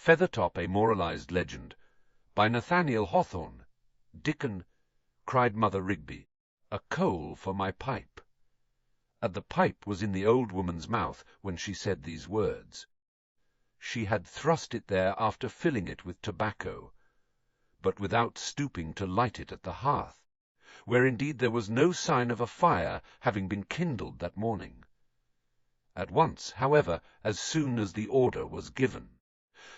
Feathertop, a Moralized Legend, by Nathaniel Hawthorne. Dickon, cried Mother Rigby, a coal for my pipe. And the pipe was in the old woman's mouth when she said these words. She had thrust it there after filling it with tobacco, but without stooping to light it at the hearth, where indeed there was no sign of a fire having been kindled that morning. At once, however, as soon as the order was given,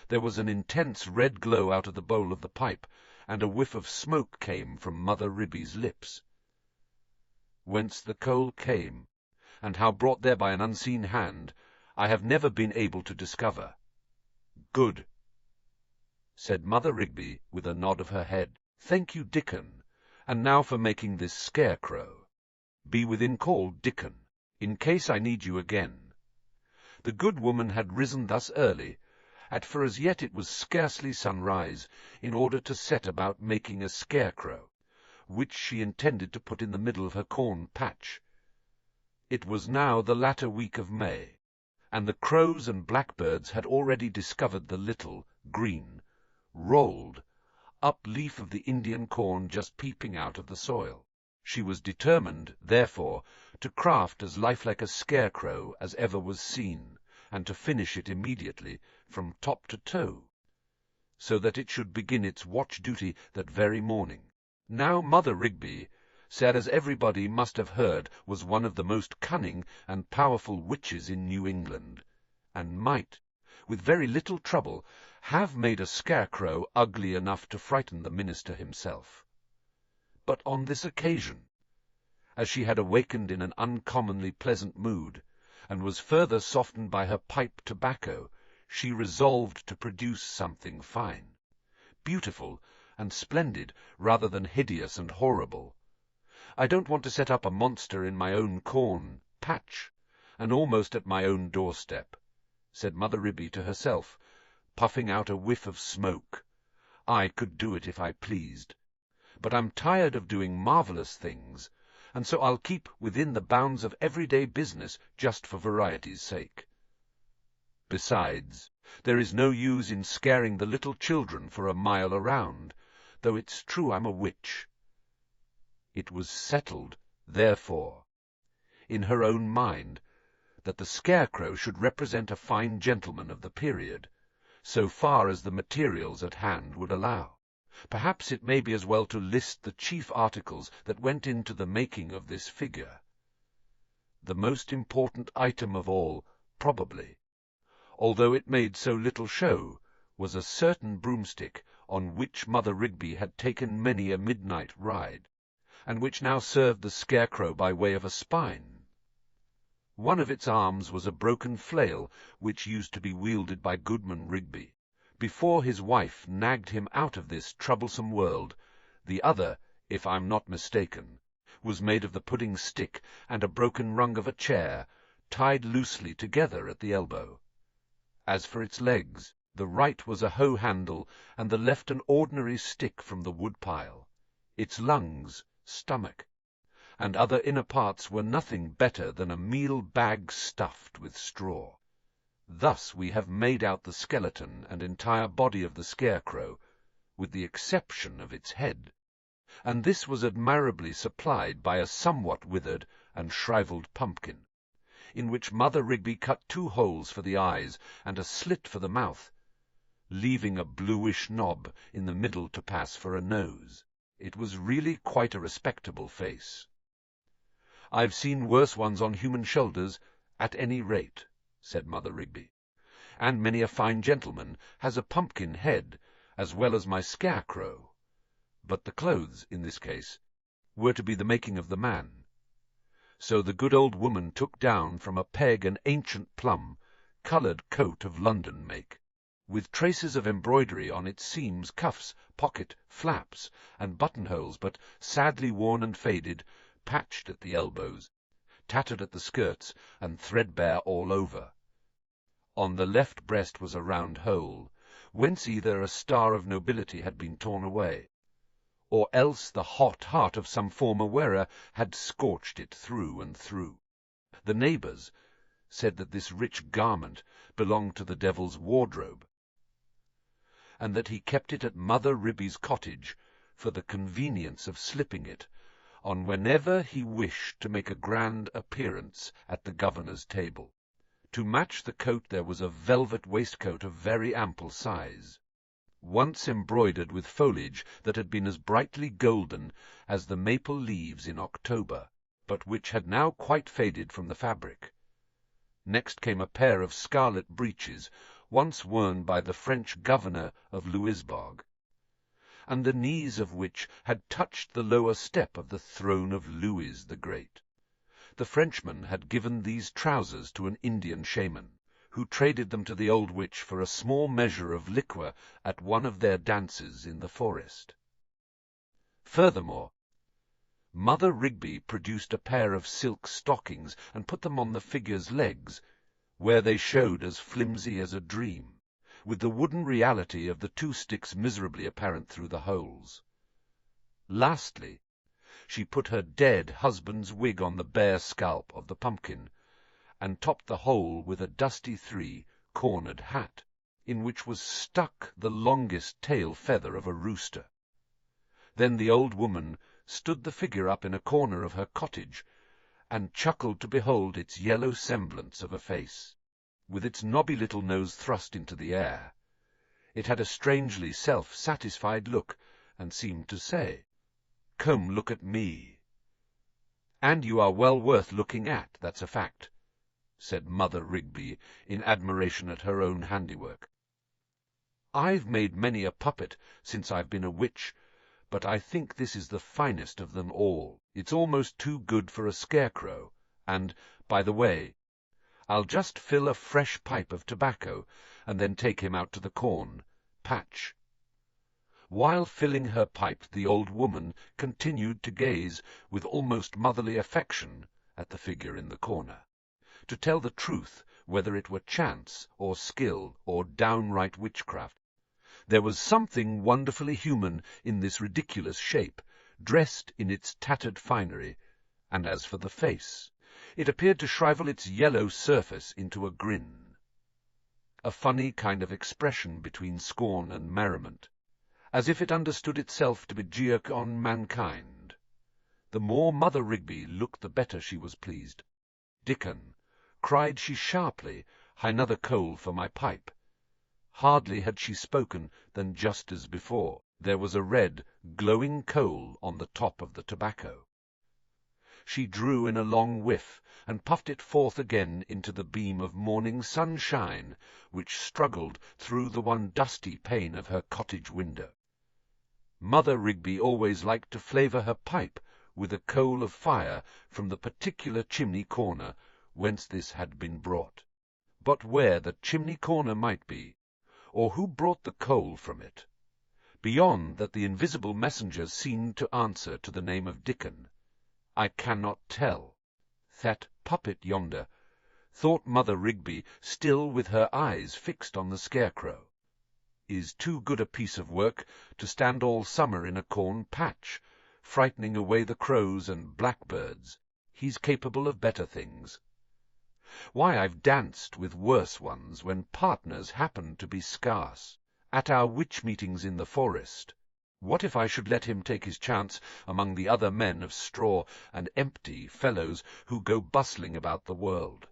there was an intense red glow out of the bowl of the pipe, and a whiff of smoke came from Mother Rigby's lips. Whence the coal came, and how brought there by an unseen hand, I have never been able to discover. "Good," said Mother Rigby, with a nod of her head. "Thank you, Dickon. And now for making this scarecrow. Be within call, Dickon, in case I need you again." The good woman had risen thus early, for as yet it was scarcely sunrise, in order to set about making a scarecrow, which she intended to put in the middle of her corn patch. It was now the latter week of May, and the crows and blackbirds had already discovered the little, green, rolled up leaf of the Indian corn just peeping out of the soil. She was determined, therefore, to craft as lifelike a scarecrow as ever was seen, and to finish it immediately, from top to toe, so that it should begin its watch-duty that very morning. Now Mother Rigby, said as everybody must have heard, was one of the most cunning and powerful witches in New England, and might, with very little trouble, have made a scarecrow ugly enough to frighten the minister himself. But on this occasion, as she had awakened in an uncommonly pleasant mood, and was further softened by her pipe tobacco, she resolved to produce something fine, beautiful, and splendid, rather than hideous and horrible. "I don't want to set up a monster in my own corn patch, and almost at my own doorstep," said Mother Rigby to herself, puffing out a whiff of smoke. "I could do it if I pleased, but I'm tired of doing marvellous things, and so I'll keep within the bounds of everyday business just for variety's sake. Besides, there is no use in scaring the little children for a mile around, though it's true I'm a witch." It was settled, therefore, in her own mind, that the scarecrow should represent a fine gentleman of the period, so far as the materials at hand would allow. Perhaps it may be as well to list the chief articles that went into the making of this figure. The most important item of all, probably, although it made so little show, was a certain broomstick on which Mother Rigby had taken many a midnight ride, and which now served the scarecrow by way of a spine. One of its arms was a broken flail, which used to be wielded by Goodman Rigby, before his wife nagged him out of this troublesome world. The other, if I'm not mistaken, was made of the pudding stick and a broken rung of a chair, tied loosely together at the elbow. As for its legs, the right was a hoe handle, and the left an ordinary stick from the wood-pile. Its lungs, stomach, and other inner parts were nothing better than a meal bag stuffed with straw. Thus we have made out the skeleton and entire body of the scarecrow, with the exception of its head, and this was admirably supplied by a somewhat withered and shrivelled pumpkin, in which Mother Rigby cut 2 holes for the eyes and a slit for the mouth, leaving a bluish knob in the middle to pass for a nose. It was really quite a respectable face. "I've seen worse ones on human shoulders, at any rate," said Mother Rigby, "and many a fine gentleman has a pumpkin head, as well as my scarecrow. But the clothes, in this case, were to be the making of the man. So the good old woman took down from a peg an ancient plum, coloured coat of London make, with traces of embroidery on its seams, cuffs, pocket, flaps, and buttonholes, but sadly worn and faded, patched at the elbows, tattered at the skirts, and threadbare all over. On the left breast was a round hole, whence either a star of nobility had been torn away, or else the hot heart of some former wearer had scorched it through and through. The neighbours said that this rich garment belonged to the devil's wardrobe. and that he kept it at Mother Rigby's cottage for the convenience of slipping it on whenever he wished to make a grand appearance at the governor's table. To match the coat there was a velvet waistcoat of very ample size, once embroidered with foliage that had been as brightly golden as the maple leaves in October, but which had now quite faded from the fabric. Next came a pair of scarlet breeches, once worn by the French governor of Louisbourg, and the knees of which had touched the lower step of the throne of Louis the Great. The Frenchman had given these trousers to an Indian shaman, who traded them to the old witch for a small measure of liquor at one of their dances in the forest. Furthermore, Mother Rigby produced a pair of silk stockings and put them on the figure's legs, where they showed as flimsy as a dream, with the wooden reality of the 2 sticks miserably apparent through the holes. Lastly, she put her dead husband's wig on the bare scalp of the pumpkin, and topped the whole with a dusty 3-cornered hat, in which was stuck the longest tail feather of a rooster. Then the old woman stood the figure up in a corner of her cottage, and chuckled to behold its yellow semblance of a face, with its knobby little nose thrust into the air. It had a strangely self-satisfied look, and seemed to say, "Come, look at me." "And you are well worth looking at, that's a fact," said Mother Rigby, in admiration at her own handiwork. "I've made many a puppet since I've been a witch, but I think this is the finest of them all. It's almost too good for a scarecrow, and, by the way, I'll just fill a fresh pipe of tobacco, and then take him out to the corn patch." While filling her pipe, the old woman continued to gaze with almost motherly affection at the figure in the corner. To tell the truth, whether it were chance, or skill, or downright witchcraft, there was something wonderfully human in this ridiculous shape, dressed in its tattered finery, and as for the face, it appeared to shrivel its yellow surface into a grin, a funny kind of expression between scorn and merriment, as if it understood itself to be jeer on mankind. The more Mother Rigby looked, the better she was pleased. "Dickon," cried she sharply, "another coal for my pipe." Hardly had she spoken than, just as before, there was a red, glowing coal on the top of the tobacco. She drew in a long whiff, and puffed it forth again into the beam of morning sunshine which struggled through the one dusty pane of her cottage window. Mother Rigby always liked to flavour her pipe with a coal of fire from the particular chimney corner whence this had been brought. But where the chimney corner might be, or who brought the coal from it, beyond that the invisible messenger seemed to answer to the name of Dickon, I cannot tell. That puppet yonder, thought Mother Rigby, still with her eyes fixed on the scarecrow, is too good a piece of work to stand all summer in a corn patch, frightening away the crows and blackbirds. He's capable of better things. Why, I've danced with worse ones when partners happened to be scarce, at our witch meetings in the forest. What if I should let him take his chance among the other men of straw and empty fellows who go bustling about the world?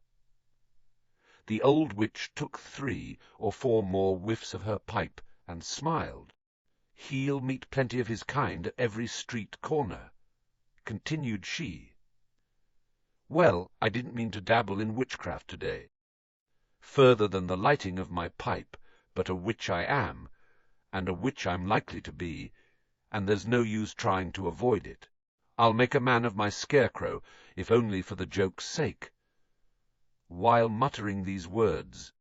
The old witch took 3 or 4 more whiffs of her pipe, and smiled. "He'll meet plenty of his kind at every street corner," continued she. "Well, I didn't mean to dabble in witchcraft today, further than the lighting of my pipe, but a witch I am, and a witch I'm likely to be, and there's no use trying to avoid it. I'll make a man of my scarecrow, if only for the joke's sake." While muttering these words,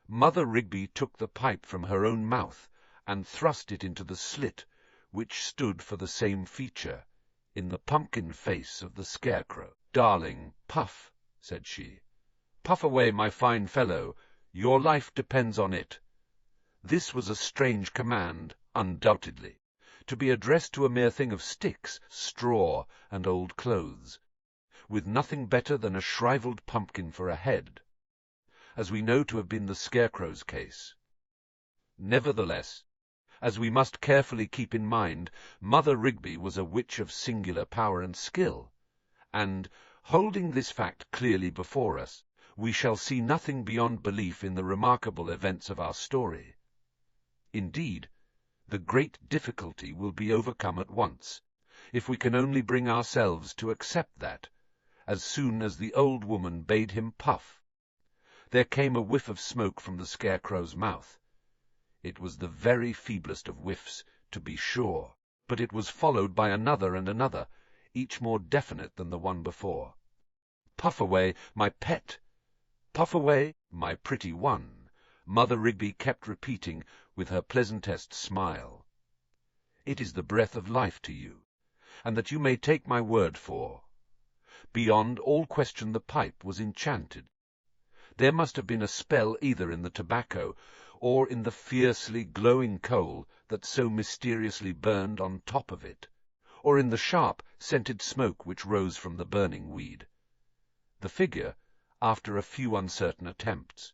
Mother Rigby took the pipe from her own mouth, and thrust it into the slit which stood for the same feature in the pumpkin face of the scarecrow. "Darling, puff," said she. "Puff away, my fine fellow. Your life depends on it." This was a strange command, undoubtedly, to be addressed to a mere thing of sticks, straw, and old clothes, with nothing better than a shrivelled pumpkin for a head, as we know to have been the scarecrow's case. Nevertheless, as we must carefully keep in mind, Mother Rigby was a witch of singular power and skill, and, holding this fact clearly before us, we shall see nothing beyond belief in the remarkable events of our story. Indeed, the great difficulty will be overcome at once, if we can only bring ourselves to accept that, as soon as the old woman bade him puff, there came a whiff of smoke from the Scarecrow's mouth. It was the very feeblest of whiffs, to be sure, but it was followed by another and another, each more definite than the one before. "Puff away, my pet! Puff away, my pretty one," Mother Rigby kept repeating with her pleasantest smile. "It is the breath of life to you, and that you may take my word for. Beyond all question the pipe was enchanted. There must have been a spell either in the tobacco or in the fiercely glowing coal that so mysteriously burned on top of it, or in the sharp, scented smoke which rose from the burning weed. The figure, after a few uncertain attempts,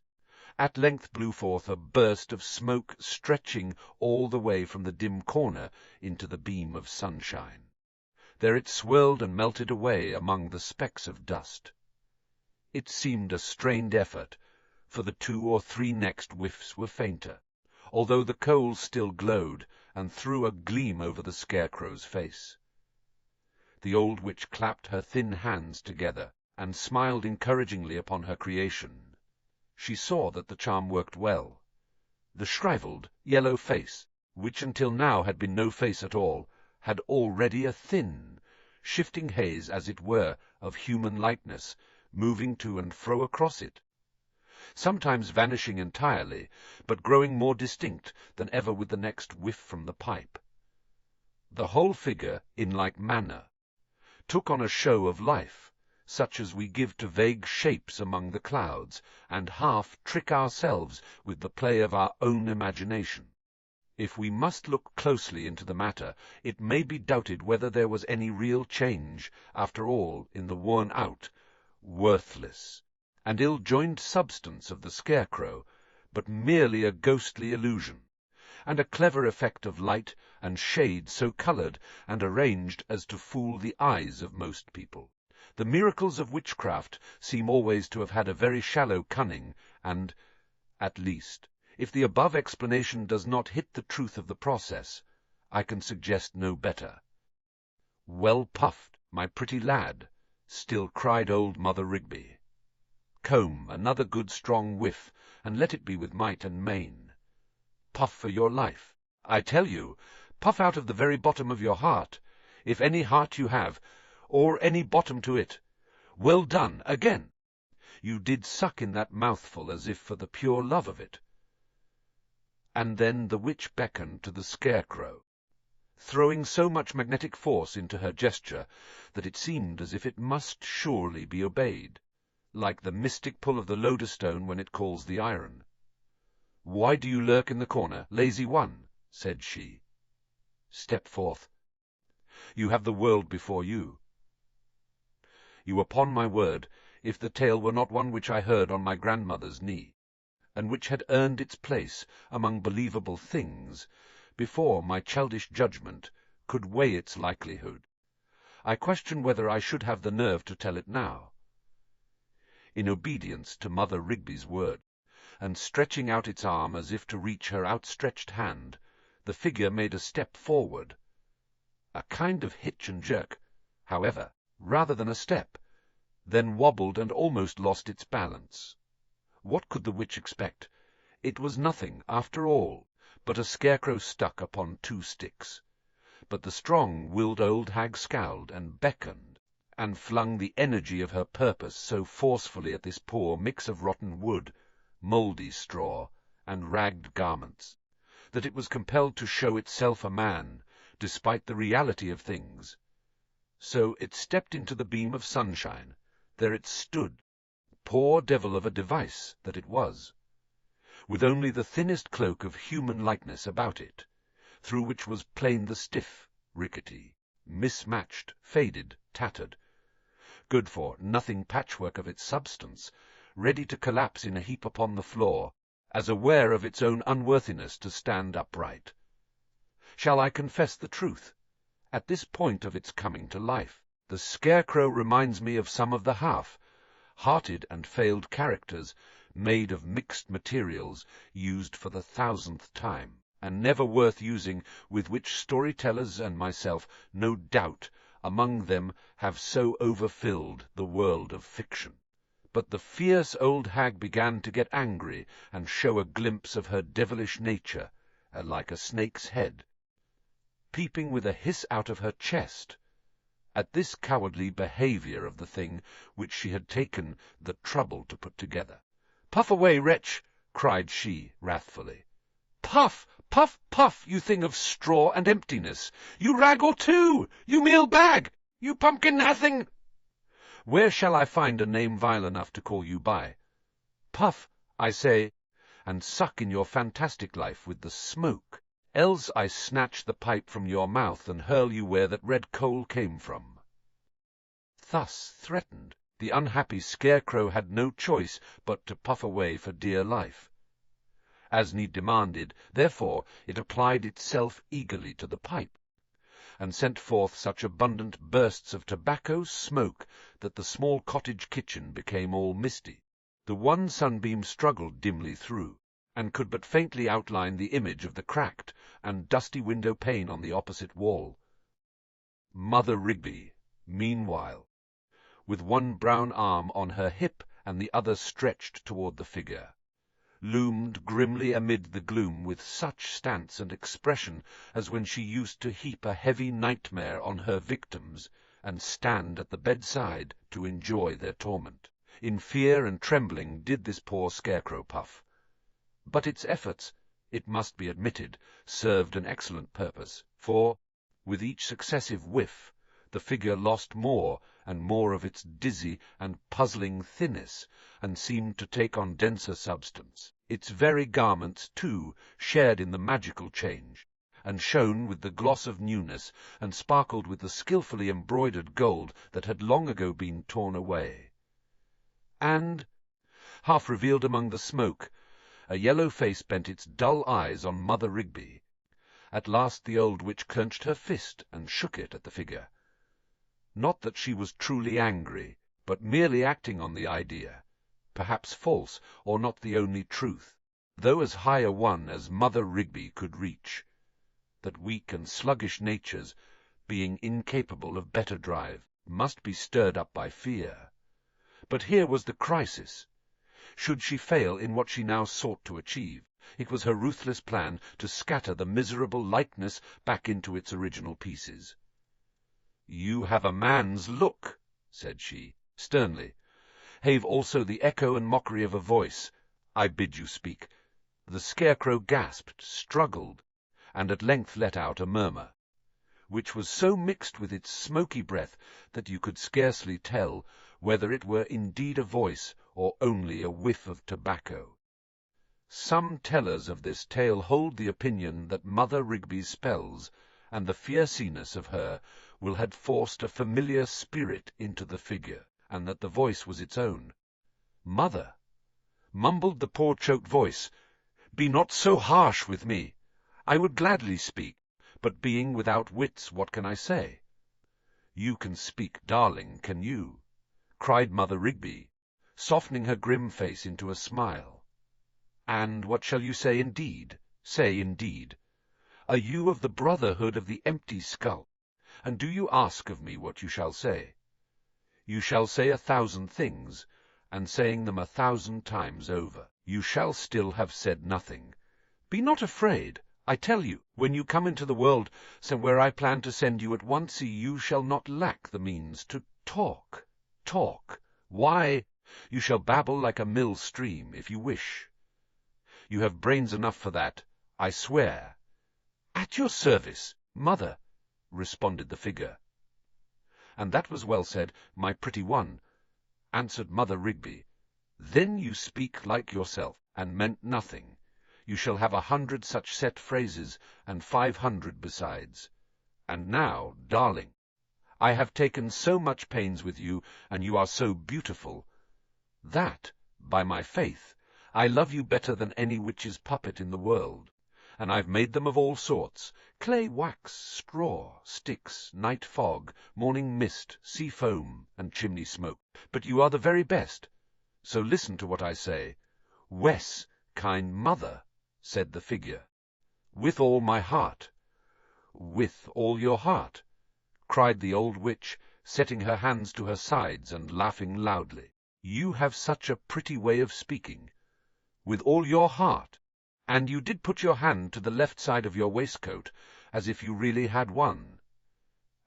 at length blew forth a burst of smoke stretching all the way from the dim corner into the beam of sunshine. There it swirled and melted away among the specks of dust. It seemed a strained effort, for the 2 or 3 next whiffs were fainter, although the coals still glowed and threw a gleam over the Scarecrow's face. The old witch clapped her thin hands together and smiled encouragingly upon her creation. She saw that the charm worked well. The shriveled, yellow face, which until now had been no face at all, had already a thin, shifting haze, as it were, of human likeness, moving to and fro across it, sometimes vanishing entirely, but growing more distinct than ever with the next whiff from the pipe. The whole figure, in like manner, took on a show of life, such as we give to vague shapes among the clouds, and half trick ourselves with the play of our own imagination. If we must look closely into the matter, it may be doubted whether there was any real change, after all, in the worn-out, worthless, and ill-joined substance of the Scarecrow, but merely a ghostly illusion, and a clever effect of light and shade so coloured and arranged as to fool the eyes of most people. The miracles of witchcraft seem always to have had a very shallow cunning, and, at least, if the above explanation does not hit the truth of the process, I can suggest no better. "Well puffed, my pretty lad," still cried old Mother Rigby. "Comb another good strong whiff, and let it be with might and main. Puff for your life. I tell you, puff out of the very bottom of your heart, if any heart you have, or any bottom to it. Well done, again! You did suck in that mouthful as if for the pure love of it." And then the witch beckoned to the Scarecrow, throwing so much magnetic force into her gesture that it seemed as if it must surely be obeyed, like the mystic pull of the lodestone when it calls the iron. "Why do you lurk in the corner, lazy one?" said she. "Step forth. You have the world before you. You, upon my word, if the tale were not one which I heard on my grandmother's knee, and which had earned its place among believable things, before my childish judgment could weigh its likelihood, I question whether I should have the nerve to tell it now." In obedience to Mother Rigby's word, and stretching out its arm as if to reach her outstretched hand, the figure made a step forward. A kind of hitch and jerk, however, rather than a step, then wobbled and almost lost its balance. What could the witch expect? It was nothing, after all, but a Scarecrow stuck upon 2 sticks. But the strong-willed old hag scowled and beckoned, and flung the energy of her purpose so forcefully at this poor mix of rotten wood, mouldy straw, and ragged garments, that it was compelled to show itself a man, despite the reality of things. So it stepped into the beam of sunshine. There it stood, poor devil of a device that it was, with only the thinnest cloak of human likeness about it, through which was plain the stiff, rickety, mismatched, faded, tattered, good-for-nothing patchwork of its substance, ready to collapse in a heap upon the floor, as aware of its own unworthiness to stand upright. Shall I confess the truth? At this point of its coming to life, the Scarecrow reminds me of some of the half-hearted and failed characters made of mixed materials, used for the 1000th time, and never worth using, with which storytellers and myself, no doubt, among them, have so overfilled the world of fiction. But the fierce old hag began to get angry and show a glimpse of her devilish nature, like a snake's head, peeping with a hiss out of her chest. At this cowardly behaviour of the thing which she had taken the trouble to put together. "Puff away, wretch!" cried she, wrathfully. "Puff, puff, puff, you thing of straw and emptiness! You rag or two! You meal bag! You pumpkin nothing! Where shall I find a name vile enough to call you by? Puff, I say, and suck in your fantastic life with the smoke, else I snatch the pipe from your mouth and hurl you where that red coal came from." Thus threatened, the unhappy Scarecrow had no choice but to puff away for dear life. As need demanded, therefore, it applied itself eagerly to the pipe, and sent forth such abundant bursts of tobacco smoke that the small cottage kitchen became all misty. The one sunbeam struggled dimly through, and could but faintly outline the image of the cracked and dusty window-pane on the opposite wall. Mother Rigby, meanwhile, with one brown arm on her hip and the other stretched toward the figure, loomed grimly amid the gloom with such stance and expression as when she used to heap a heavy nightmare on her victims and stand at the bedside to enjoy their torment. In fear and trembling did this poor Scarecrow puff. But its efforts, it must be admitted, served an excellent purpose, for, with each successive whiff, the figure lost more and more of its dizzy and puzzling thinness, and seemed to take on denser substance. Its very garments, too, shared in the magical change, and shone with the gloss of newness, and sparkled with the skilfully embroidered gold that had long ago been torn away. And, half revealed among the smoke, a yellow face bent its dull eyes on Mother Rigby. At last the old witch clenched her fist and shook it at the figure. Not that she was truly angry, but merely acting on the idea, perhaps false, or not the only truth, though as high a one as Mother Rigby could reach, that weak and sluggish natures, being incapable of better drive, must be stirred up by fear. But here was the crisis. Should she fail in what she now sought to achieve, it was her ruthless plan to scatter the miserable likeness back into its original pieces. "You have a man's look," said she, sternly, "have also the echo and mockery of a voice. I bid you speak." The Scarecrow gasped, struggled, and at length let out a murmur, which was so mixed with its smoky breath that you could scarcely tell whether it were indeed a voice or only a whiff of tobacco. Some tellers of this tale hold the opinion that Mother Rigby's spells, and the fierceness of her, will had forced a familiar spirit into the figure, and that the voice was its own. "Mother," mumbled the poor choked voice, "be not so harsh with me. I would gladly speak, but being without wits, what can I say?" "You can speak, darling, can you?" cried Mother Rigby, softening her grim face into a smile. "And what shall you say indeed? Say indeed. Are you of the brotherhood of the empty skull? And do you ask of me what you shall say? You shall say 1,000 things, and saying them 1,000 times over, you shall still have said nothing. Be not afraid. I tell you, when you come into the world, somewhere I plan to send you at once, you shall not lack the means to talk. Talk. Why, you shall babble like a mill stream, if you wish. You have brains enough for that, I swear." "At your service, Mother," responded the figure. "And that was well said, my pretty one," answered Mother Rigby. "Then you speak like yourself, and meant nothing. You shall have 100 such set phrases, and 500 besides. And now, darling, I have taken so much pains with you, and you are so beautiful, that, by my faith, I love you better than any witch's puppet in the world, and I've made them of all sorts, clay, wax, straw, sticks, night fog, morning mist, sea foam, and chimney smoke. But you are the very best. So listen to what I say. Wes, kind mother, said the figure. With all my heart. With all your heart, cried the old witch, setting her hands to her sides and laughing loudly. You have such a pretty way of speaking. With all your heart. And you did put your hand to the left side of your waistcoat, as if you really had one.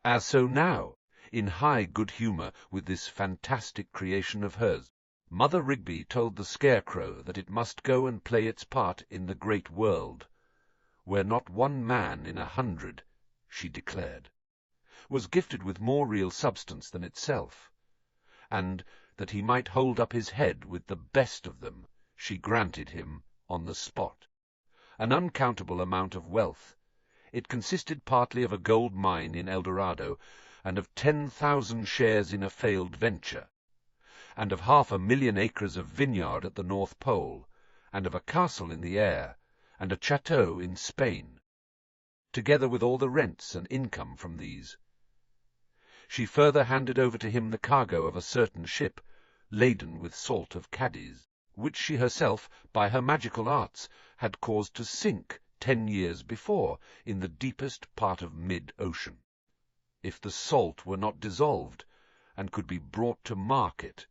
As so now, in high good humour with this fantastic creation of hers, Mother Rigby told the Scarecrow that it must go and play its part in the great world, where not one man in 100, she declared, was gifted with more real substance than itself, and that he might hold up his head with the best of them, she granted him on the spot an uncountable amount of wealth. It consisted partly of a gold mine in El Dorado, and of 10,000 shares in a failed venture, and of 500,000 acres of vineyard at the North Pole, and of a castle in the air, and a chateau in Spain, together with all the rents and income from these. She further handed over to him the cargo of a certain ship, laden with salt of Cadiz, which she herself, by her magical arts, had caused to sink 10 years before in the deepest part of mid-ocean. If the salt were not dissolved, and could be brought to market,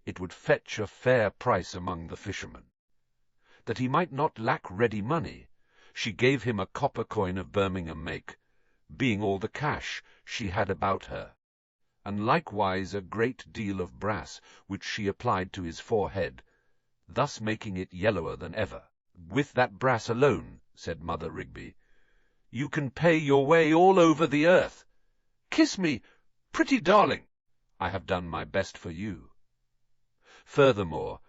it would fetch a fair price among the fishermen. That he might not lack ready money, she gave him a copper coin of Birmingham make, being all the cash she had about her, and likewise a great deal of brass, which she applied to his forehead, thus making it yellower than ever. With that brass alone, said Mother Rigby, you can pay your way all over the earth. Kiss me, pretty darling. I have done my best for you. Furthermore,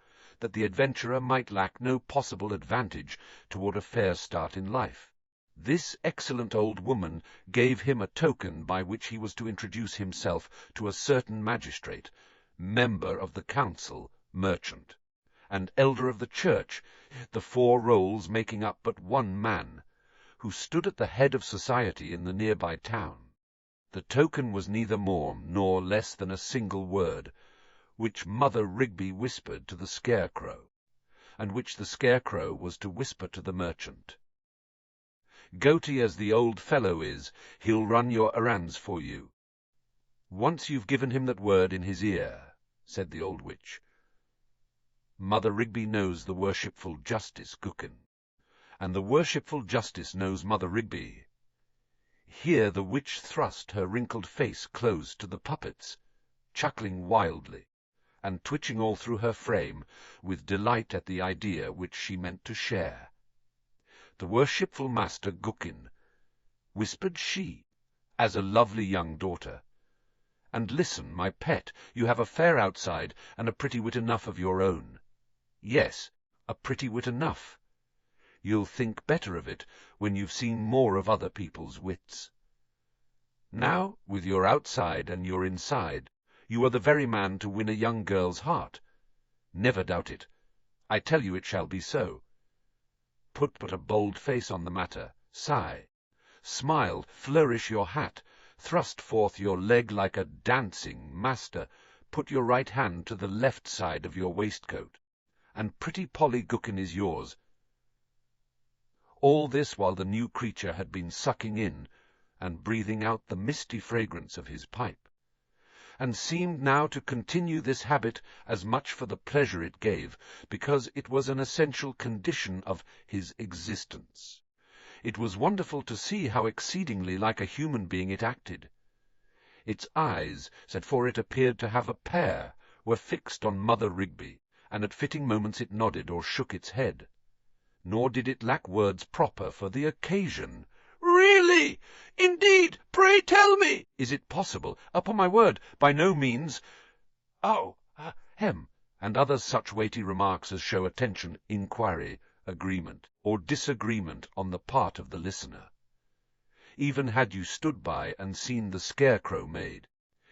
that the adventurer might lack no possible advantage toward a fair start in life, this excellent old woman gave him a token by which he was to introduce himself to a certain magistrate, member of the council, merchant, and elder of the church, the 4 roles making up but one man, who stood at the head of society in the nearby town. The token was neither more nor less than a single word, which Mother Rigby whispered to the Scarecrow, and which the Scarecrow was to whisper to the merchant. Goaty as the old fellow is, he'll run your errands for you. Once you've given him that word in his ear, said the old witch. Mother Rigby knows the worshipful Justice Gookin, and the worshipful Justice knows Mother Rigby. Here the witch thrust her wrinkled face close to the puppets, chuckling wildly, and twitching all through her frame with delight at the idea which she meant to share. The worshipful Master Gookin, whispered she, as a lovely young daughter, and listen, my pet, you have a fair outside and a pretty wit enough of your own. Yes, a pretty wit enough. You'll think better of it when you've seen more of other people's wits. Now, with your outside and your inside, you are the very man to win a young girl's heart. Never doubt it. I tell you it shall be so. Put but a bold face on the matter, sigh, smile, flourish your hat, thrust forth your leg like a dancing master, put your right hand to the left side of your waistcoat, and pretty Polly Gookin is yours. All this while the new creature had been sucking in and breathing out the misty fragrance of his pipe, and seemed now to continue this habit as much for the pleasure it gave, because it was an essential condition of his existence. It was wonderful to see how exceedingly like a human being it acted. Its eyes, said for it appeared to have a pair, were fixed on Mother Rigby, and at fitting moments it nodded or shook its head. Nor did it lack words proper for the occasion. Really? Indeed? Pray tell me. Is it possible? Upon my word, by no means. Oh, hem, and other such weighty remarks as show attention, inquiry, agreement, or disagreement on the part of the listener. Even had you stood by and seen the Scarecrow made,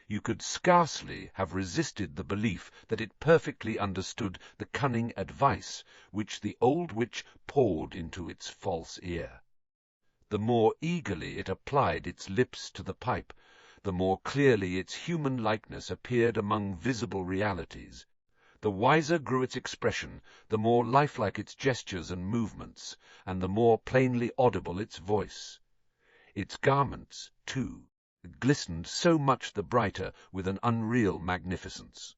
you could scarcely have resisted the belief that it perfectly understood the cunning advice which the old witch poured into its false ear. the more eagerly it applied its lips to the pipe, the more clearly its human likeness appeared among visible realities. The wiser grew its expression, the more lifelike its gestures and movements, and the more plainly audible its voice. Its garments, too, glistened so much the brighter with an unreal magnificence.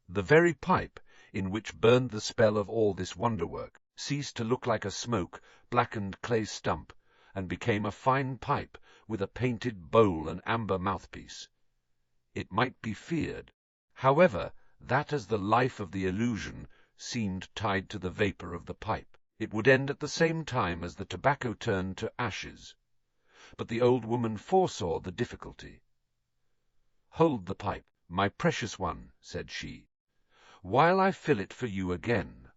The very pipe, in which burned the spell of all this wonderwork, ceased to look like a smoke, blackened clay stump, and became a fine pipe with a painted bowl and amber mouthpiece. It might be feared, however, that as the life of the illusion seemed tied to the vapour of the pipe, it would end at the same time as the tobacco turned to ashes. But the old woman foresaw the difficulty. "Hold the pipe, my precious one," said she, "while I fill it for you again."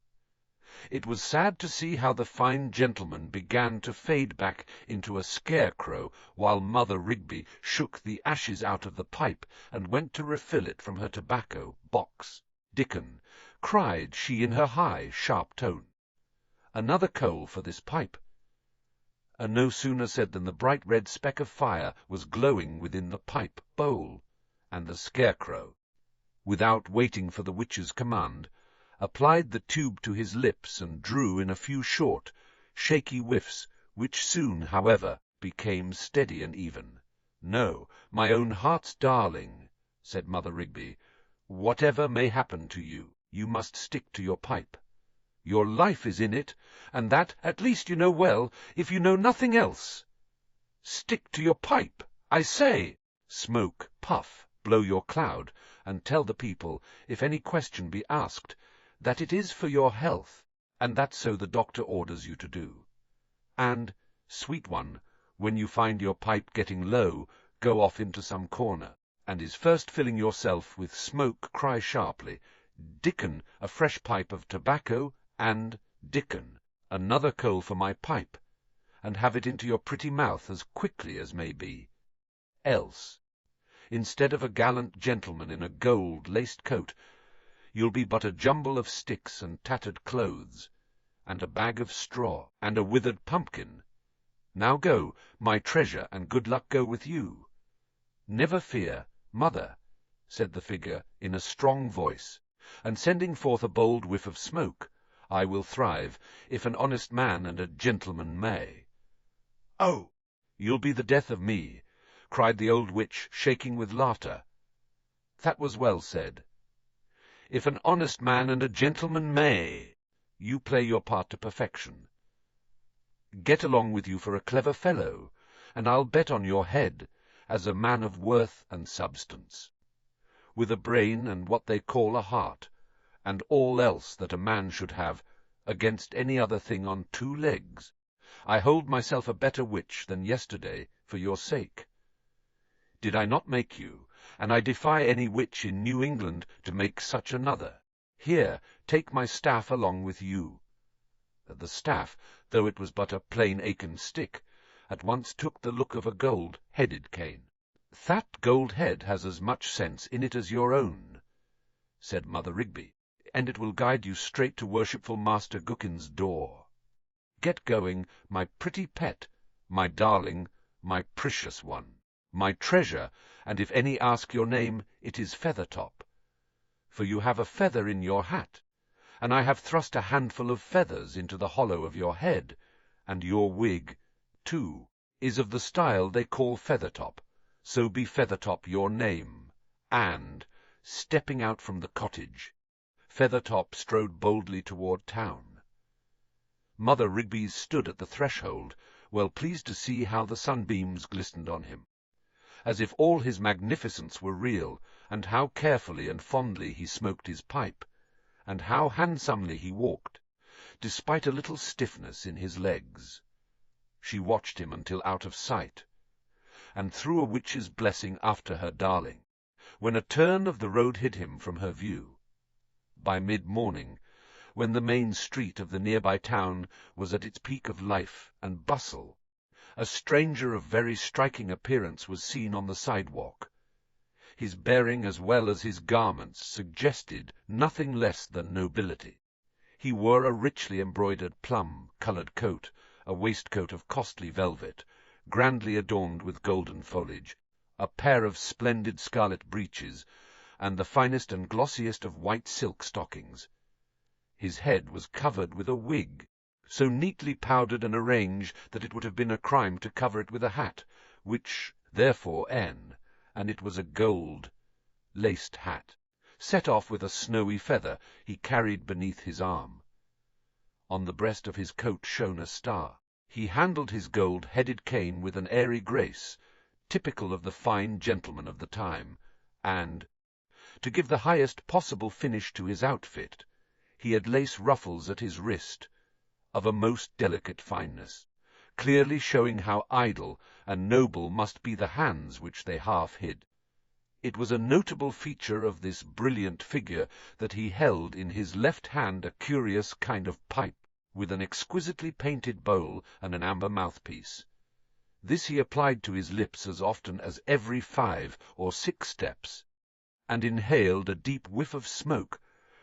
It was sad to see how the fine gentleman began to fade back into a scarecrow, while Mother Rigby shook the ashes out of the pipe and went to refill it from her tobacco box. "Dickon," cried she in her high, sharp tone, "another coal for this pipe." And no sooner said than the bright red speck of fire was glowing within the pipe bowl, and the scarecrow, without waiting for the witch's command, applied the tube to his lips and drew in a few short, shaky whiffs, which soon, however, became steady and even. "No, my own heart's darling," said Mother Rigby, "whatever may happen to you, you must stick to your pipe. Your life is in it, and that at least you know well, if you know nothing else. Stick to your pipe, I say. Smoke, puff, blow your cloud, and tell the people, if any question be asked, that it is for your health, and that so the doctor orders you to do. And, sweet one, when you find your pipe getting low, go off into some corner, and is first filling yourself with smoke, cry sharply, 'Dickon, a fresh pipe of tobacco,' and 'Dickon, another coal for my pipe,' and have it into your pretty mouth as quickly as may be. Else, instead of a gallant gentleman in a gold-laced coat, you'll be but a jumble of sticks and tattered clothes, and a bag of straw, and a withered pumpkin. Now go, my treasure, and good luck go with you." "Never fear, mother," said the figure in a strong voice, and sending forth a bold whiff of smoke, "I will thrive, if an honest man and a gentleman may." "Oh, you'll be the death of me," cried the old witch, shaking with laughter. "That was well said. If an honest man and a gentleman may, you play your part to perfection. Get along with you for a clever fellow, and I'll bet on your head, as a man of worth and substance, with a brain and what they call a heart, and all else that a man should have, against any other thing on 2 legs. I hold myself a better witch than yesterday for your sake. Did I not make you? And I defy any witch in New England to make such another. Here, take my staff along with you." The staff, though it was but a plain acorn stick, at once took the look of a gold-headed cane. "That gold head has as much sense in it as your own," said Mother Rigby, "and it will guide you straight to worshipful Master Gookin's door. Get going, my pretty pet, my darling, my precious one, my treasure, and if any ask your name, it is Feathertop. For you have a feather in your hat, and I have thrust a handful of feathers into the hollow of your head, and your wig, too, is of the style they call Feathertop, so be Feathertop your name." And, stepping out from the cottage, Feathertop strode boldly toward town. Mother Rigby stood at the threshold, well pleased to see how the sunbeams glistened on him, as if all his magnificence were real, and how carefully and fondly he smoked his pipe, and how handsomely he walked, despite a little stiffness in his legs. She watched him until out of sight, and threw a witch's blessing after her darling, when a turn of the road hid him from her view. By mid-morning, when the main street of the nearby town was at its peak of life and bustle, a stranger of very striking appearance was seen on the sidewalk. His bearing as well as his garments suggested nothing less than nobility. He wore a richly embroidered plum-coloured coat, a waistcoat of costly velvet, grandly adorned with golden foliage, a pair of splendid scarlet breeches, and the finest and glossiest of white silk stockings. His head was covered with a wig, so neatly powdered and arranged that it would have been a crime to cover it with a hat, which therefore and it was a gold-laced hat, set off with a snowy feather he carried beneath his arm. On the breast of his coat shone a star. He handled his gold-headed cane with an airy grace, typical of the fine gentleman of the time, and, to give the highest possible finish to his outfit, he had lace ruffles at his wrist, of a most delicate fineness, clearly showing how idle and noble must be the hands which they half hid. It was a notable feature of this brilliant figure that he held in his left hand a curious kind of pipe, with an exquisitely painted bowl and an amber mouthpiece. This he applied to his lips as often as every 5 or 6 steps, and inhaled a deep whiff of smoke,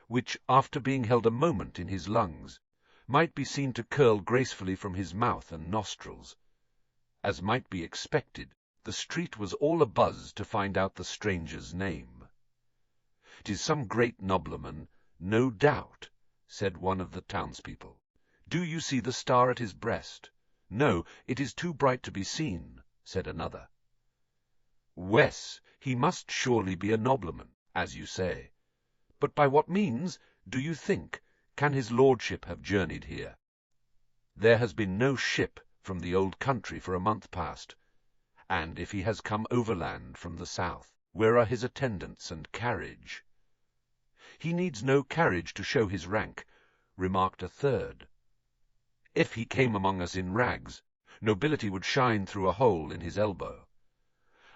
which, after being held a moment in his lungs, might be seen to curl gracefully from his mouth and nostrils. As might be expected, the street was all abuzz to find out the stranger's name. "'Tis some great nobleman, no doubt," said one of the townspeople. "Do you see the star at his breast?" "No, it is too bright to be seen," said another. "Wes, he must surely be a nobleman, as you say. But by what means, do you think, can his lordship have journeyed here? There has been no ship from the old country for a month past, and if he has come overland from the south, where are his attendants and carriage?" "He needs no carriage to show his rank," remarked a third. "If he came among us in rags, nobility would shine through a hole in his elbow.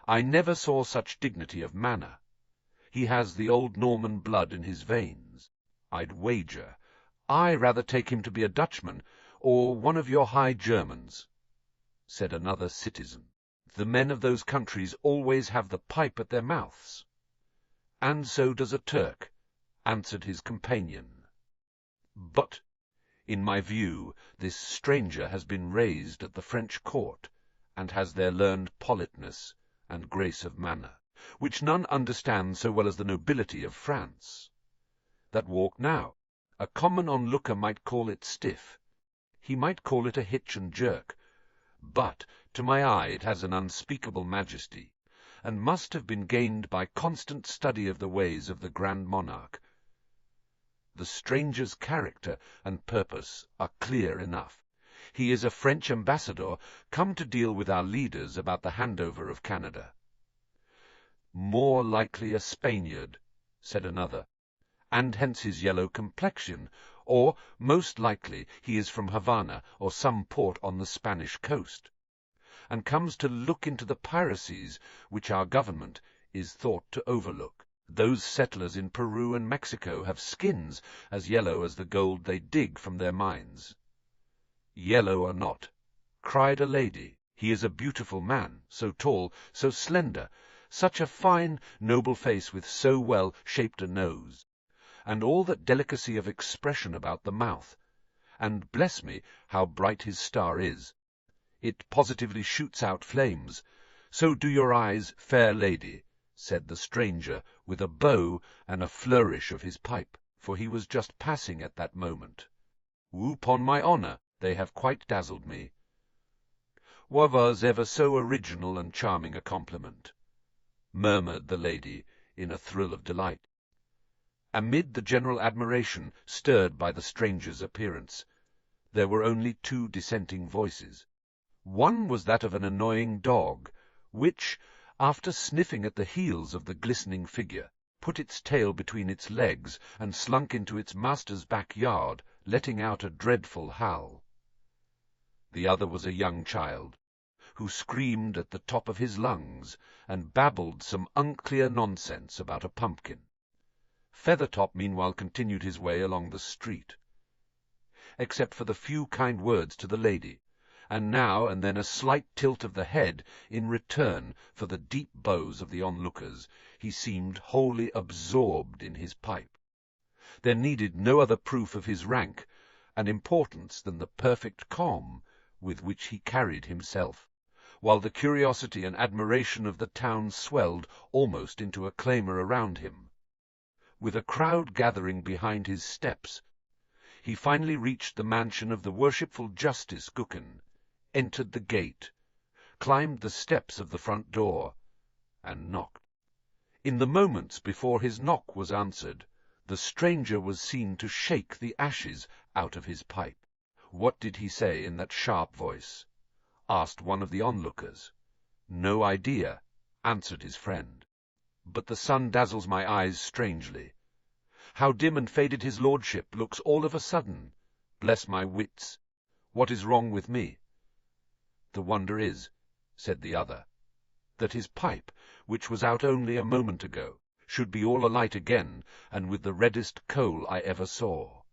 I never saw such dignity of manner. He has the old Norman blood in his veins. I'd wager I rather take him to be a Dutchman, or one of your high Germans," said another citizen. "The men of those countries always have the pipe at their mouths." "And so does a Turk," answered his companion. "But, in my view, this stranger has been raised at the French court, and has there learned politeness and grace of manner, which none understand so well as the nobility of France. That walk now, a common onlooker might call it stiff. He might call it a hitch and jerk, but to my eye it has an unspeakable majesty, and must have been gained by constant study of the ways of the Grand Monarch. The stranger's character and purpose are clear enough. He is a French ambassador come to deal with our leaders about the handover of Canada." "More likely a Spaniard," said another, "and hence his yellow complexion, or, most likely, he is from Havana or some port on the Spanish coast, and comes to look into the piracies which our government is thought to overlook. Those settlers in Peru and Mexico have skins as yellow as the gold they dig from their mines." "Yellow or not," cried a lady, "he is a beautiful man, so tall, so slender, such a fine, noble face with so well-shaped a nose, and all that delicacy of expression about the mouth. And bless me, how bright his star is! It positively shoots out flames. So do your eyes, fair lady," said the stranger, with a bow and a flourish of his pipe, for he was just passing at that moment. "Upon my honour, they have quite dazzled me." "Was ever so original and charming a compliment," murmured the lady, in a thrill of delight. Amid the general admiration stirred by the stranger's appearance, there were only 2 dissenting voices. One was that of an annoying dog, which, after sniffing at the heels of the glistening figure, put its tail between its legs and slunk into its master's backyard, letting out a dreadful howl. The other was a young child, who screamed at the top of his lungs and babbled some unclear nonsense about a pumpkin. Feathertop meanwhile continued his way along the street. Except for the few kind words to the lady, and now and then a slight tilt of the head in return for the deep bows of the onlookers, he seemed wholly absorbed in his pipe. There needed no other proof of his rank and importance than the perfect calm with which he carried himself, while the curiosity and admiration of the town swelled almost into a clamour around him. With a crowd gathering behind his steps, he finally reached the mansion of the worshipful Justice Gookin, entered the gate, climbed the steps of the front door, and knocked. In the moments before his knock was answered, the stranger was seen to shake the ashes out of his pipe. "What did he say in that sharp voice?" asked one of the onlookers. "No idea," answered his friend. "But the sun dazzles my eyes strangely. How dim and faded his lordship looks all of a sudden! Bless my wits! What is wrong with me?" "The wonder is," said the other, "that his pipe, which was out only a moment ago, should be all alight again, and with the reddest coal I ever saw.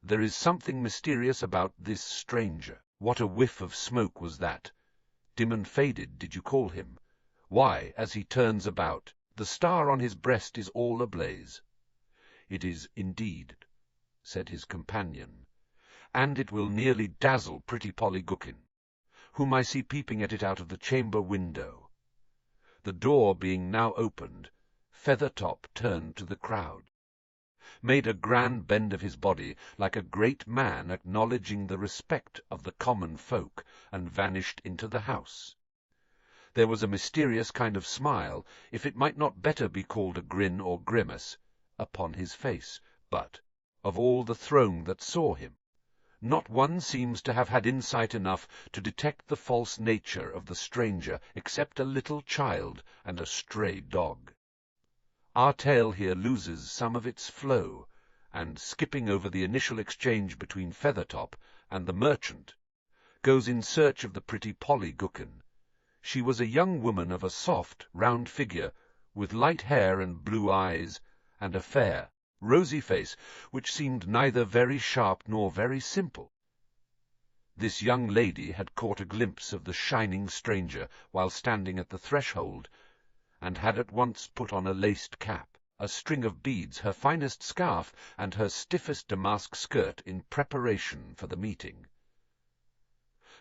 There is something mysterious about this stranger. What a whiff of smoke was that! Dim and faded, did you call him? Why, as he turns about, the star on his breast is all ablaze." "It is indeed," said his companion, "and it will nearly dazzle pretty Polly Gookin, whom I see peeping at it out of the chamber window." The door being now opened, Feathertop turned to the crowd, made a grand bend of his body, like a great man acknowledging the respect of the common folk, and vanished into the house. There was a mysterious kind of smile, if it might not better be called a grin or grimace, upon his face, but, of all the throng that saw him, not one seems to have had insight enough to detect the false nature of the stranger, except a little child and a stray dog. Our tale here loses some of its flow, and, skipping over the initial exchange between Feathertop and the merchant, goes in search of the pretty Polly Gookin. She was a young woman of a soft, round figure, with light hair and blue eyes, and a fair, rosy face, which seemed neither very sharp nor very simple. This young lady had caught a glimpse of the shining stranger while standing at the threshold, and had at once put on a laced cap, a string of beads, her finest scarf, and her stiffest damask skirt in preparation for the meeting.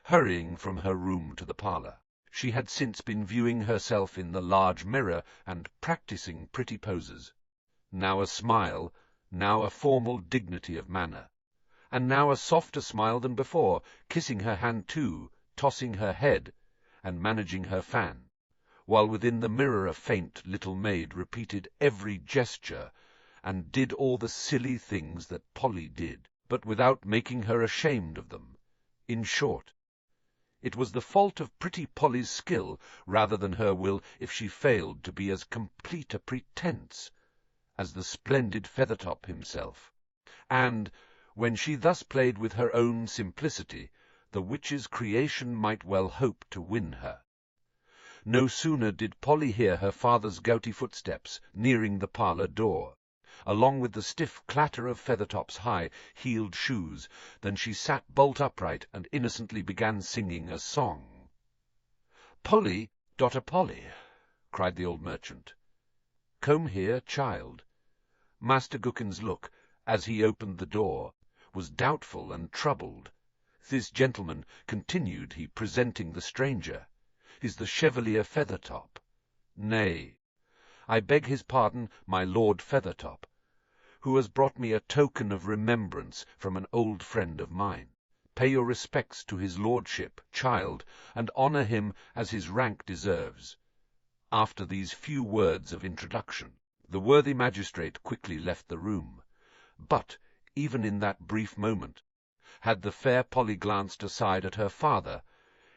Hurrying from her room to the parlour, she had since been viewing herself in the large mirror and practising pretty poses. Now a smile, now a formal dignity of manner, and now a softer smile than before, kissing her hand too, tossing her head, and managing her fan, while within the mirror a faint little maid repeated every gesture, and did all the silly things that Polly did, but without making her ashamed of them. In short, it was the fault of pretty Polly's skill, rather than her will, if she failed to be as complete a pretence as the splendid Feathertop himself, and, when she thus played with her own simplicity, the witch's creation might well hope to win her. No sooner did Polly hear her father's gouty footsteps nearing the parlour door, along with the stiff clatter of Feathertop's high-heeled shoes, than she sat bolt upright and innocently began singing a song. "Polly, daughter Polly," cried the old merchant, "come here, child." Master Gookin's look, as he opened the door, was doubtful and troubled. "This gentleman," continued he, presenting the stranger, "is the Chevalier Feathertop. Nay, I beg his pardon, my Lord Feathertop, who has brought me a token of remembrance from an old friend of mine. Pay your respects to his lordship, child, and honour him as his rank deserves." After these few words of introduction, the worthy magistrate quickly left the room. But, even in that brief moment, had the fair Polly glanced aside at her father,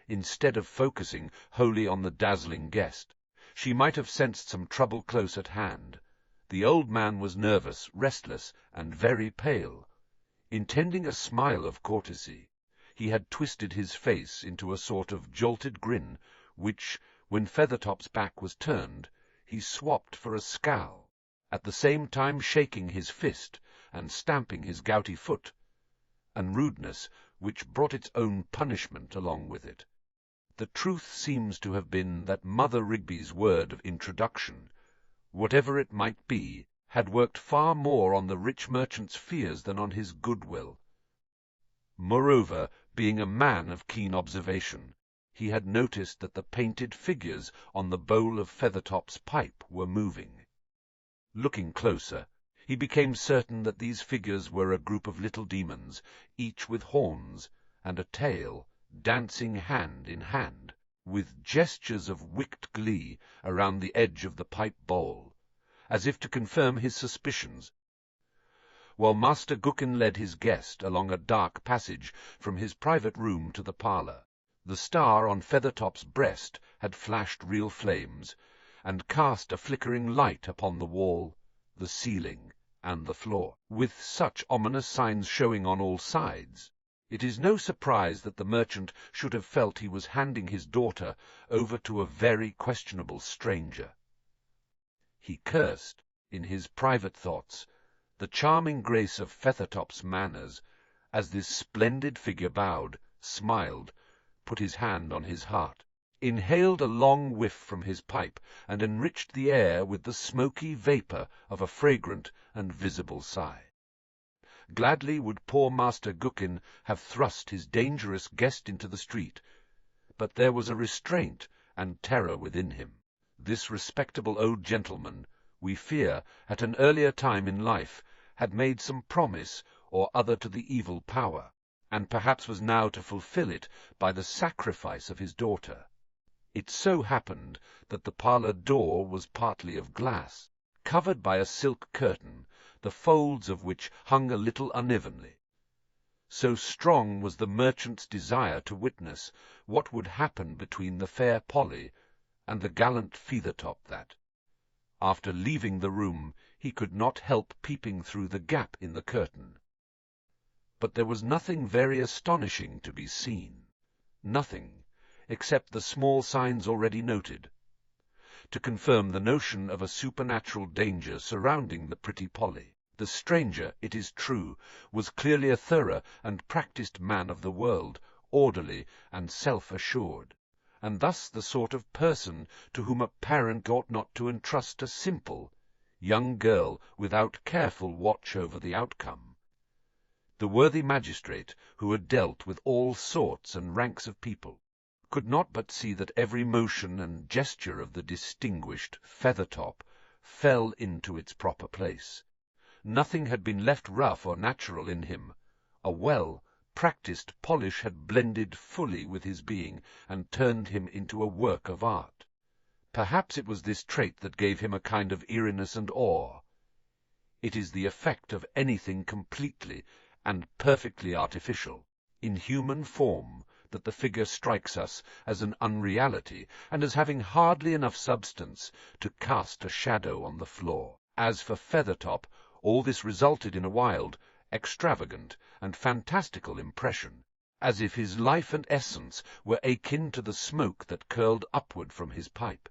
instead of focusing wholly on the dazzling guest, she might have sensed some trouble close at hand. The old man was nervous, restless, and very pale. Intending a smile of courtesy, he had twisted his face into a sort of jolted grin, which, when Feathertop's back was turned, he swapped for a scowl, at the same time shaking his fist and stamping his gouty foot, an rudeness which brought its own punishment along with it. The truth seems to have been that Mother Rigby's word of introduction, whatever it might be, had worked far more on the rich merchant's fears than on his goodwill. Moreover, Being a man of keen observation, he had noticed that the painted figures on the bowl of Feathertop's pipe were moving. Looking closer, he became certain that these figures were a group of little demons, each with horns and a tail, dancing hand in hand, with gestures of wicked glee around the edge of the pipe bowl, as if to confirm his suspicions, while Master Gookin led his guest along a dark passage from his private room to the parlour. The star on Feathertop's breast had flashed real flames, and cast a flickering light upon the wall, the ceiling, and the floor, with such ominous signs showing on all sides. It is no surprise that the merchant should have felt he was handing his daughter over to a very questionable stranger. He cursed, in his private thoughts, the charming grace of Feathertop's manners, as this splendid figure bowed, smiled, put his hand on his heart, inhaled a long whiff from his pipe, and enriched the air with the smoky vapour of a fragrant and visible sigh. Gladly would poor Master Gookin have thrust his dangerous guest into the street, but there was a restraint and terror within him. This respectable old gentleman, we fear, at an earlier time in life, had made some promise or other to the evil power, and perhaps was now to fulfil it by the sacrifice of his daughter. It so happened that the parlour door was partly of glass, covered by a silk curtain, the folds of which hung a little unevenly. So strong was the merchant's desire to witness what would happen between the fair Polly and the gallant Feathertop that, after leaving the room, he could not help peeping through the gap in the curtain. But there was nothing very astonishing to be seen, nothing, except the small signs already noted, to confirm the notion of a supernatural danger surrounding the pretty Polly. The stranger, it is true, was clearly a thorough and practised man of the world, orderly and self-assured, and thus the sort of person to whom a parent ought not to entrust a simple young girl without careful watch over the outcome. The worthy magistrate, who had dealt with all sorts and ranks of people, could not but see that every motion and gesture of the distinguished Feathertop fell into its proper place. Nothing had been left rough or natural in him. A well-practised polish had blended fully with his being and turned him into a work of art. Perhaps it was this trait that gave him a kind of eeriness and awe. It is the effect of anything completely and perfectly artificial, in human form, that the figure strikes us as an unreality, and as having hardly enough substance to cast a shadow on the floor. As for Feathertop, all this resulted in a wild, extravagant, and fantastical impression, as if his life and essence were akin to the smoke that curled upward from his pipe.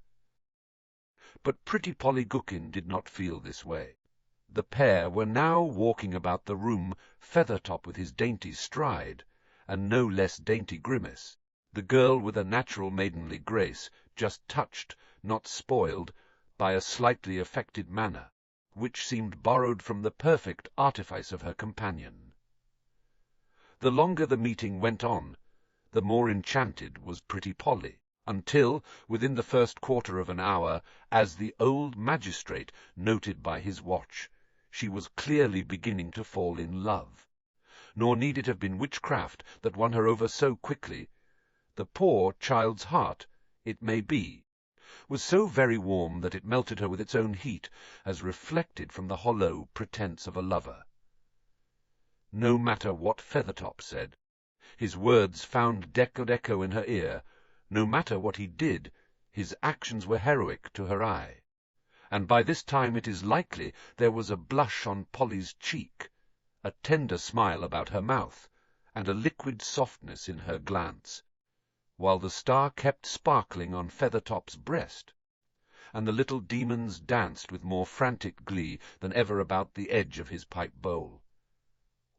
But pretty Polly Gookin did not feel this way. The pair were now walking about the room, Feathertop with his dainty stride, and no less dainty grimace, the girl with a natural maidenly grace, just touched, not spoiled, by a slightly affected manner, which seemed borrowed from the perfect artifice of her companion. The longer the meeting went on, the more enchanted was pretty Polly, until, within the first quarter of an hour, as the old magistrate noted by his watch, she was clearly beginning to fall in love. Nor need it have been witchcraft that won her over so quickly. The poor child's heart, it may be, was so very warm that it melted her with its own heat, as reflected from the hollow pretence of a lover. No matter what Feathertop said, his words found echo in her ear. No matter what he did, his actions were heroic to her eye. And by this time it is likely there was a blush on Polly's cheek, a tender smile about her mouth, and a liquid softness in her glance, while the star kept sparkling on Feathertop's breast, and the little demons danced with more frantic glee than ever about the edge of his pipe bowl.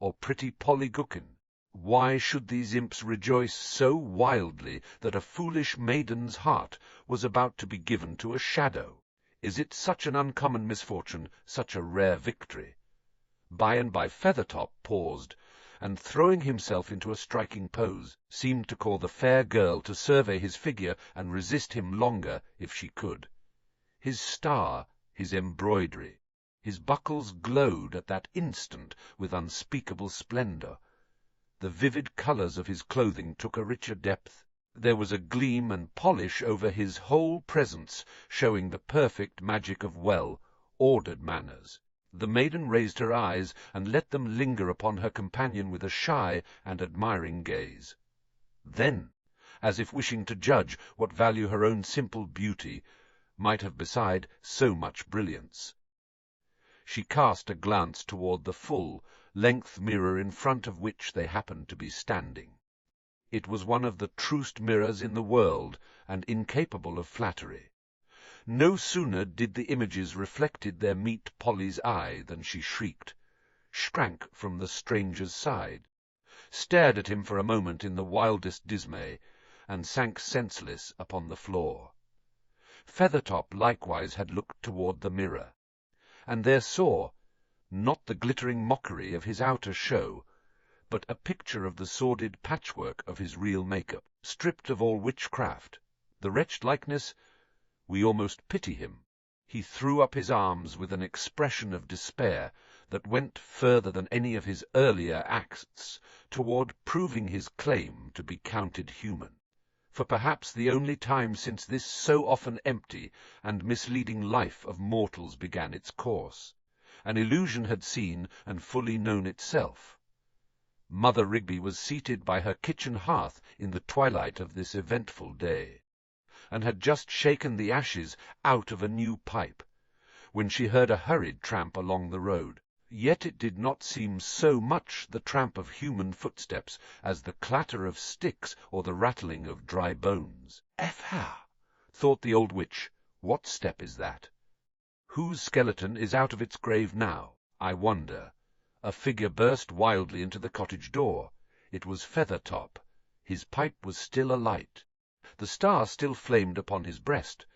Or pretty Polly Gookin, why should these imps rejoice so wildly that a foolish maiden's heart was about to be given to a shadow? Is it such an uncommon misfortune, such a rare victory? By and by Feathertop paused, and throwing himself into a striking pose, seemed to call the fair girl to survey his figure and resist him longer if she could. His star, his embroidery, his buckles glowed at that instant with unspeakable splendor. The vivid colors of his clothing took a richer depth. There was a gleam and polish over his whole presence, showing the perfect magic of well-ordered manners. The maiden raised her eyes and let them linger upon her companion with a shy and admiring gaze. Then, as if wishing to judge what value her own simple beauty might have beside so much brilliance, she cast a glance toward the full-length mirror in front of which they happened to be standing. It was one of the truest mirrors in the world, and incapable of flattery. No sooner did the images reflected there meet Polly's eye than she shrieked, shrank from the stranger's side, stared at him for a moment in the wildest dismay, and sank senseless upon the floor. Feathertop likewise had looked toward the mirror, and there saw, not the glittering mockery of his outer show, but a picture of the sordid patchwork of his real make-up, stripped of all witchcraft. The wretched likeness, we almost pity him. He threw up his arms with an expression of despair that went further than any of his earlier acts toward proving his claim to be counted human. For perhaps the only time since this so often empty and misleading life of mortals began its course, an illusion had seen and fully known itself. Mother Rigby was seated by her kitchen hearth in the twilight of this eventful day, and had just shaken the ashes out of a new pipe, when she heard a hurried tramp along the road. Yet it did not seem so much the tramp of human footsteps as the clatter of sticks or the rattling of dry bones. "F-ha!" thought the old witch, "what step is that? Whose skeleton is out of its grave now, I wonder?" A figure burst wildly into the cottage door. It was Feathertop. His pipe was still alight. The star still flamed upon his breast.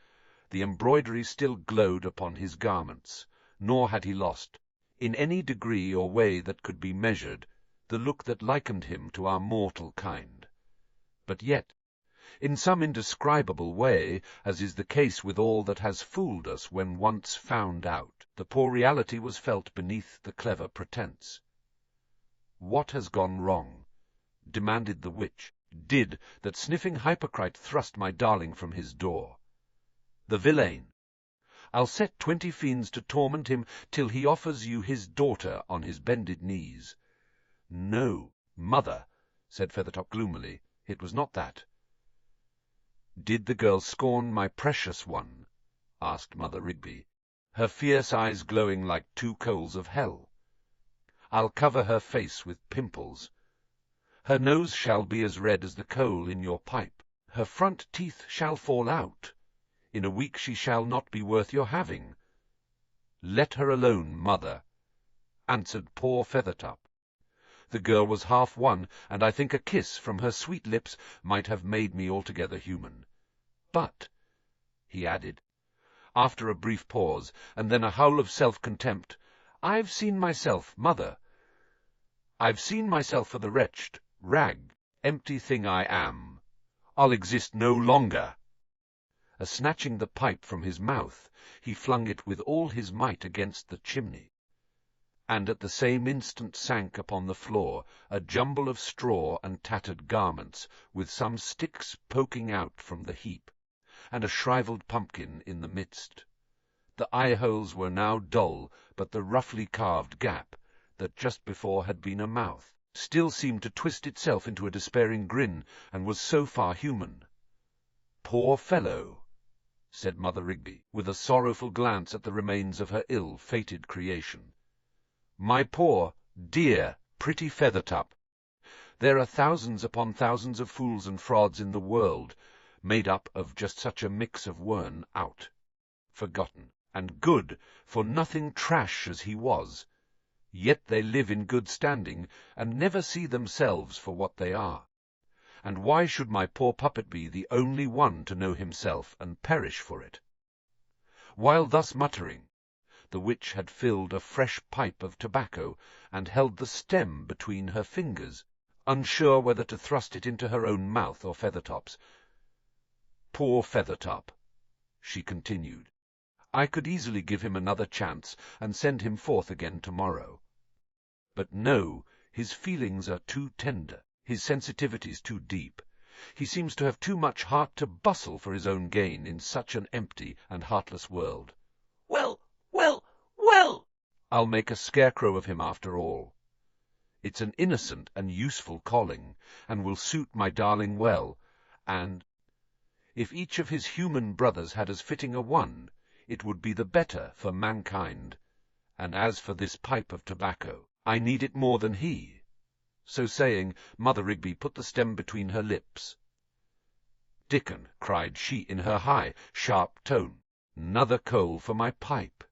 The embroidery still glowed upon his garments, nor had he lost, in any degree or way that could be measured, the look that likened him to our mortal kind. But yet, in some indescribable way, as is the case with all that has fooled us when once found out, the poor reality was felt beneath the clever pretence. "What has gone wrong?" demanded the witch. "Did that sniffing hypocrite thrust my darling from his door? The villain! I'll set 20 fiends to torment him till he offers you his daughter on his bended knees." "No, mother," said Feathertop gloomily, "it was not that." "Did the girl scorn my precious one?" asked Mother Rigby, her fierce eyes glowing like 2 coals of hell. "I'll cover her face with pimples. Her nose shall be as red as the coal in your pipe. Her front teeth shall fall out. In a week she shall not be worth your having." "Let her alone, mother," answered poor Feathertop. The girl was half won, and I think a kiss from her sweet lips might have made me altogether human. "But," he added, after a brief pause, and then a howl of self-contempt, "I've seen myself, mother. I've seen myself for the wretched, empty thing I am. I'll exist no longer." Snatching the pipe from his mouth, he flung it with all his might against the chimney, and at the same instant sank upon the floor, a jumble of straw and tattered garments, with some sticks poking out from the heap, and a shrivelled pumpkin in the midst. The eye-holes were now dull, but the roughly carved gap, that just before had been a mouth, still seemed to twist itself into a despairing grin, and was so far human. "Poor fellow," said Mother Rigby, with a sorrowful glance at the remains of her ill-fated creation. "My poor, dear, pretty Feathertop. There are thousands upon thousands of fools and frauds in the world, made up of just such a mix of worn out, forgotten, and good for nothing trash as he was, yet they live in good standing, and never see themselves for what they are. And why should my poor puppet be the only one to know himself and perish for it?" While thus muttering, the witch had filled a fresh pipe of tobacco, and held the stem between her fingers, unsure whether to thrust it into her own mouth or Feathertop's. "Poor Feathertop," she continued. "I could easily give him another chance, and send him forth again tomorrow. But no, his feelings are too tender, his sensitivities too deep. He seems to have too much heart to bustle for his own gain in such an empty and heartless world. Well, well, well! I'll make a scarecrow of him after all. It's an innocent and useful calling, and will suit my darling well, and if each of his human brothers had as fitting a one, it would be the better for mankind. And as for this pipe of tobacco, I need it more than he." So saying, Mother Rigby put the stem between her lips. "Dickon," cried she in her high, sharp tone, "'nother coal for my pipe.